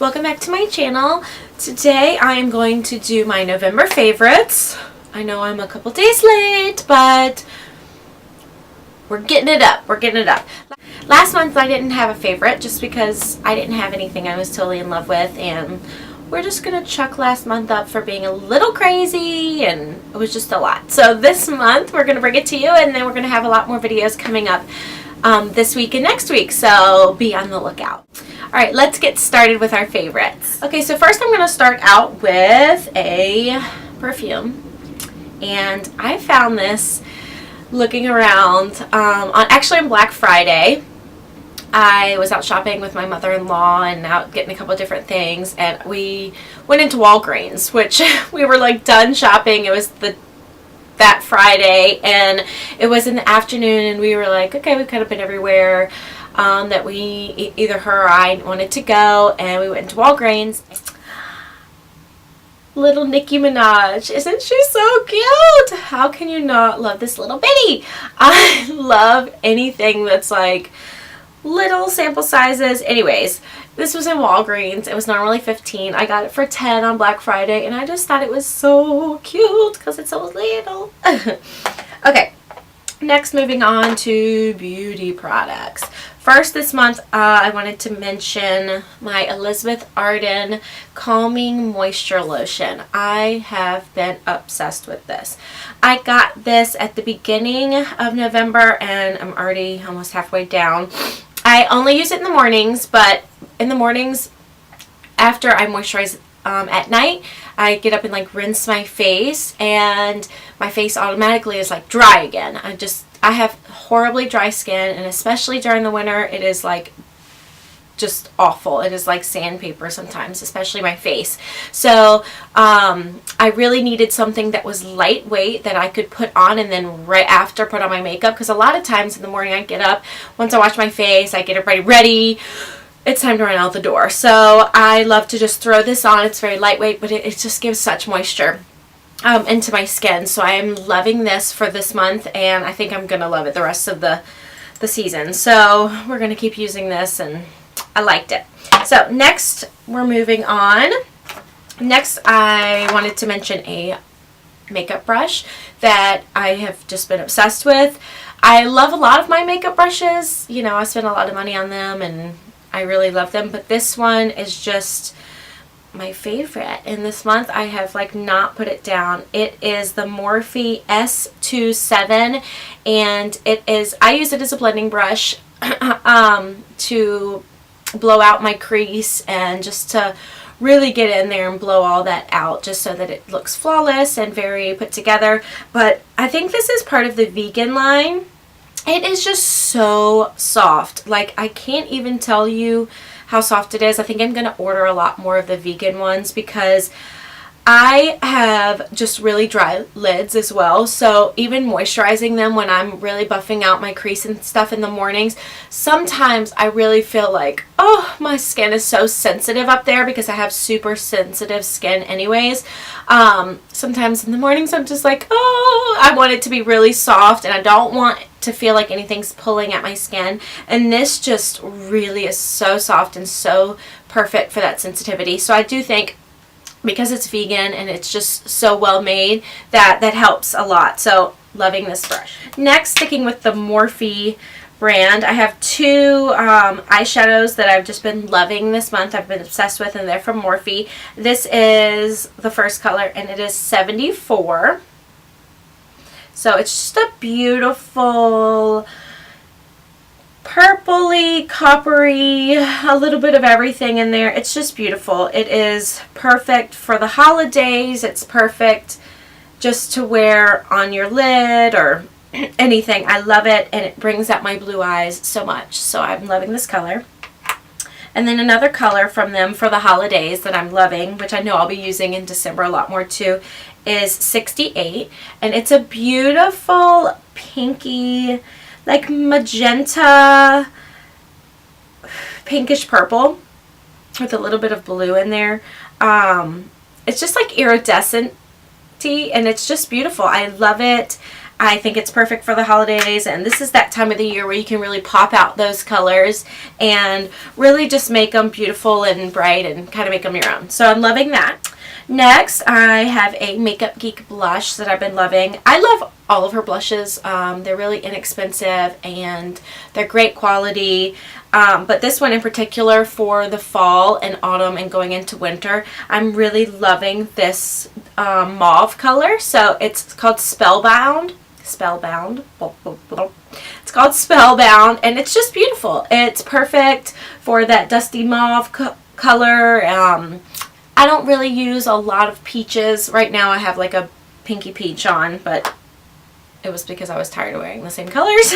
Welcome back to my channel. Today I am going to do my November favorites. I know I'm a couple days late, but we're getting it up. Last month I didn't have a favorite just because I didn't have anything I was totally in love with, and we're just gonna chuck last month up for being a little crazy, and it was just a lot. So this month we're gonna bring it to you, and then we're gonna have a lot more videos coming up this week and next week, so be on the lookout. Alright, let's get started with our favorites. Okay, so first I'm going to start out with a perfume, and I found this looking around on Black Friday. I was out shopping with my mother-in-law and out getting a couple of different things, and we went into Walgreens, which we were like done shopping. It was that Friday, and it was in the afternoon, and we were like, okay, we've kind of been everywhere that we, either her or I, wanted to go, and we went into Walgreens. Little Nicki Minaj, isn't she so cute? How can you not love this little bitty? I love anything that's like little sample sizes. Anyways, this was in Walgreens. It was normally $15. I got it for $10 on Black Friday, and I just thought it was so cute because it's so little. Okay, next, moving on to beauty products. First this month, I wanted to mention my Elizabeth Arden Calming Moisture Lotion. I have been obsessed with this. I got this at the beginning of November, and I'm already almost halfway down. I only use it in the mornings, but in the mornings after I moisturize at night, I get up and like rinse my face, and my face automatically is like dry again. I have horribly dry skin, and especially during the winter, it is like just awful. It is like sandpaper sometimes, especially my face. So I really needed something that was lightweight that I could put on and then right after put on my makeup, because a lot of times in the morning I get up, once I wash my face, I get everybody ready, it's time to run out the door. So I love to just throw this on. It's very lightweight, but it just gives such moisture into my skin. So I am loving this for this month, and I think I'm gonna love it the rest of the season. So we're gonna keep using this, and I liked it. So next, we're moving on. Next, I wanted to mention a makeup brush that I have just been obsessed with. I love a lot of my makeup brushes. You know, I spend a lot of money on them, and I really love them, but this one is just my favorite. In this month, I have like not put it down. It is the Morphe S27, and I use it as a blending brush to blow out my crease and just to really get in there and blow all that out, just so that it looks flawless and very put together. But I think this is part of the vegan line. It is just so soft. Like, I can't even tell you how soft it is. I think I'm going to order a lot more of the vegan ones because I have just really dry lids as well. So even moisturizing them when I'm really buffing out my crease and stuff in the mornings, sometimes I really feel like, oh, my skin is so sensitive up there because I have super sensitive skin anyways. Sometimes in the mornings I'm just like, oh, I want it to be really soft, and I don't want to feel like anything's pulling at my skin. And this just really is so soft and so perfect for that sensitivity. So I do think, because it's vegan and it's just so well made, that helps a lot. So loving this brush. Next, sticking with the Morphe brand, I have two eyeshadows that I've just been loving this month. I've been obsessed with, and they're from Morphe. This is the first color, and it is 74. So it's just a beautiful purpley, coppery, a little bit of everything in there. It's just beautiful. It is perfect for the holidays. It's perfect just to wear on your lid or anything. I love it, and it brings out my blue eyes so much. So I'm loving this color. And then another color from them for the holidays that I'm loving, which I know I'll be using in December a lot more too, is 68. And it's a beautiful pinky, like magenta, pinkish purple with a little bit of blue in there. It's just like iridescent, and it's just beautiful. I love it. I think it's perfect for the holidays, and this is that time of the year where you can really pop out those colors and really just make them beautiful and bright and kind of make them your own. So I'm loving that. Next, I have a Makeup Geek blush that I've been loving. I love all of her blushes. They're really inexpensive and they're great quality. But this one in particular for the fall and autumn and going into winter, I'm really loving this mauve color. So it's called Spellbound. Spellbound. It's called Spellbound, and it's just beautiful. It's perfect for that dusty mauve color. I don't really use a lot of peaches. Right now I have like a pinky peach on, but it was because I was tired of wearing the same colors.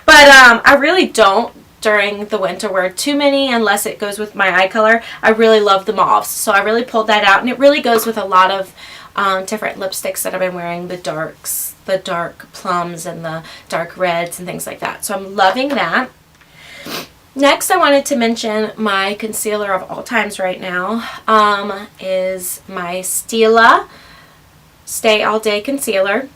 But I really don't during the winter wear too many unless it goes with my eye color. I really love the mauves, so I really pulled that out, and it really goes with a lot of different lipsticks that I've been wearing, the darks, the dark plums and the dark reds and things like that. So I'm loving that. Next, I wanted to mention my concealer of all times right now is my Stila Stay All Day Concealer.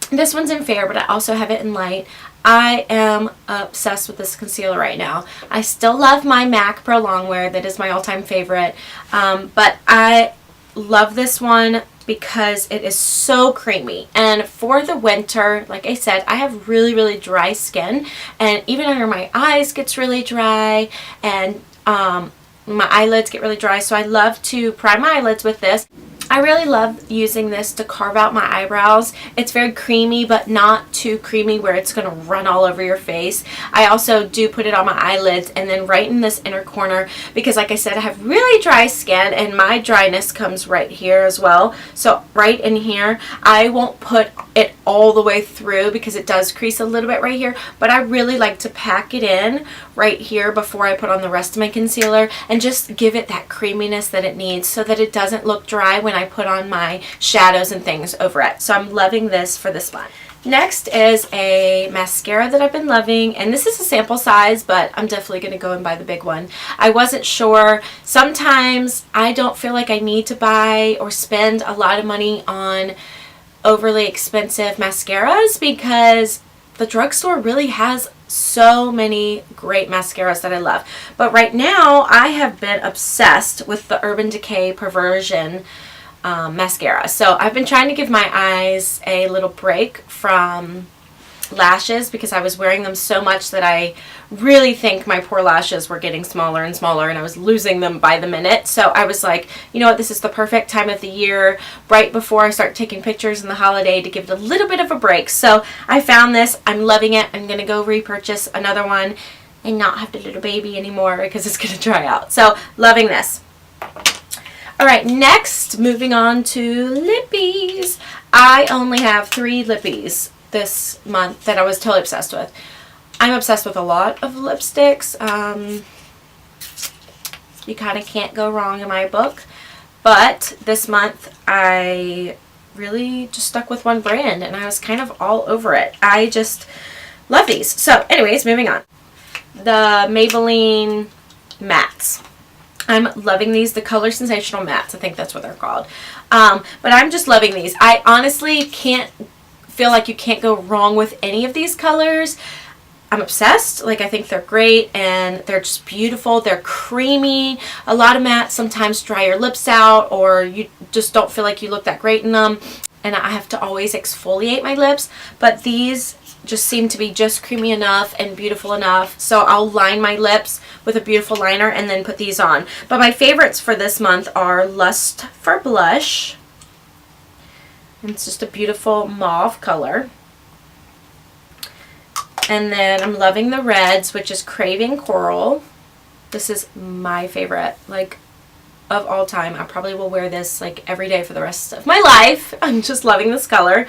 This one's in Fair, but I also have it in Light. I am obsessed with this concealer right now. I still love my MAC Pro Longwear. That is my all-time favorite. But I love this one because it is so creamy, and for the winter, like I said, I have really dry skin, and even under my eyes gets really dry, and my eyelids get really dry, so I love to prime my eyelids with this. I really love using this to carve out my eyebrows. It's very creamy, but not too creamy where it's going to run all over your face. I also do put it on my eyelids and then right in this inner corner because, like I said, I have really dry skin and my dryness comes right here as well. So right in here, I won't put it all the way through because it does crease a little bit right here, but I really like to pack it in right here before I put on the rest of my concealer and just give it that creaminess that it needs so that it doesn't look dry when I put on my shadows and things over it. So I'm loving this for this month. Next is a mascara that I've been loving, and this is a sample size, but I'm definitely going to go and buy the big one. I wasn't sure. Sometimes I don't feel like I need to buy or spend a lot of money on overly expensive mascaras because the drugstore really has so many great mascaras that I love. But right now I have been obsessed with the Urban Decay Perversion mascara. So I've been trying to give my eyes a little break from lashes because I was wearing them so much that I really think my poor lashes were getting smaller and smaller and I was losing them by the minute. So I was like, you know what, this is the perfect time of the year right before I start taking pictures in the holiday to give it a little bit of a break. So I found this. I'm loving it. I'm going to go repurchase another one and not have the little baby anymore because it's going to dry out. So loving this. Alright, next, moving on to lippies. I only have 3 lippies this month that I was totally obsessed with. I'm obsessed with a lot of lipsticks. You kind of can't go wrong in my book. But this month, I really just stuck with one brand, and I was kind of all over it. I just love these. So, anyways, moving on. The Maybelline mattes. I'm loving these, the Color Sensational mattes. I think that's what they're called. But I'm just loving these. I honestly feel like you can't go wrong with any of these colors. I'm obsessed. Like, I think they're great and they're just beautiful. They're creamy. A lot of mattes sometimes dry your lips out or you just don't feel like you look that great in them. And I have to always exfoliate my lips. But these just seem to be just creamy enough and beautiful enough. So I'll line my lips with a beautiful liner and then put these on. But my favorites for this month are Lust for Blush. It's just a beautiful mauve color. And then I'm loving the reds, which is Craving Coral. This is my favorite, like, of all time. I probably will wear this like every day for the rest of my life. I'm just loving this color.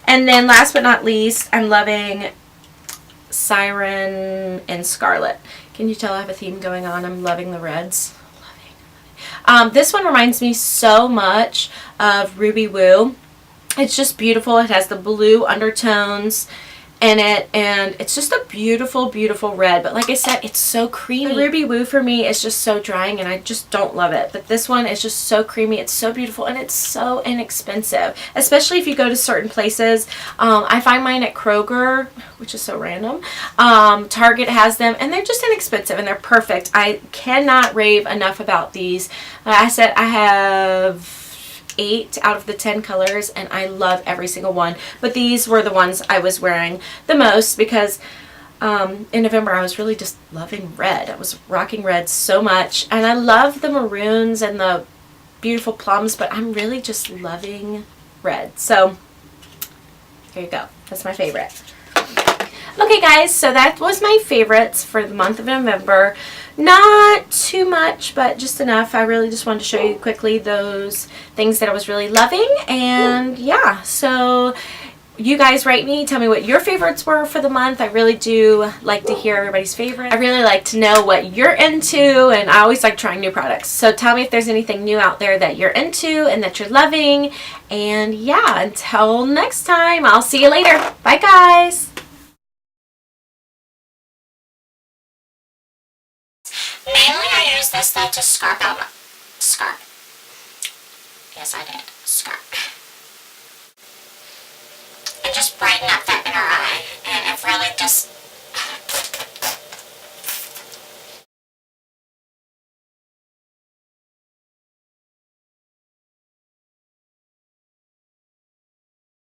And then last but not least, I'm loving Siren and Scarlet. Can you tell I have a theme going on? I'm loving the reds. This one reminds me so much of Ruby Woo. It's just beautiful. It has the blue undertones in it, and it's just a beautiful, beautiful red. But like I said, it's so creamy. The Ruby Woo for me is just so drying, and I just don't love it. But this one is just so creamy. It's so beautiful, and it's so inexpensive, especially if you go to certain places. I find mine at Kroger, which is so random. Target has them, and they're just inexpensive, and they're perfect. I cannot rave enough about these. I said I have 8 out of the 10 colors, and I love every single one. But these were the ones I was wearing the most because in November I was really just loving red. I was rocking red so much, and I love the maroons and the beautiful plums, but I'm really just loving red. So there you go. That's my favorite. Okay guys, so that was my favorites for the month of November. Not too much, but just enough. I really just wanted to show you quickly those things that I was really loving. And yeah, so you guys write me, tell me what your favorites were for the month. I really do like to hear everybody's favorite. I really like to know what you're into, and I always like trying new products. So tell me if there's anything new out there that you're into and that you're loving. And yeah, until next time, I'll see you later. Bye guys. Mainly I use this though to scarf out my scarf. Yes, I did. Scarf. And just brighten up that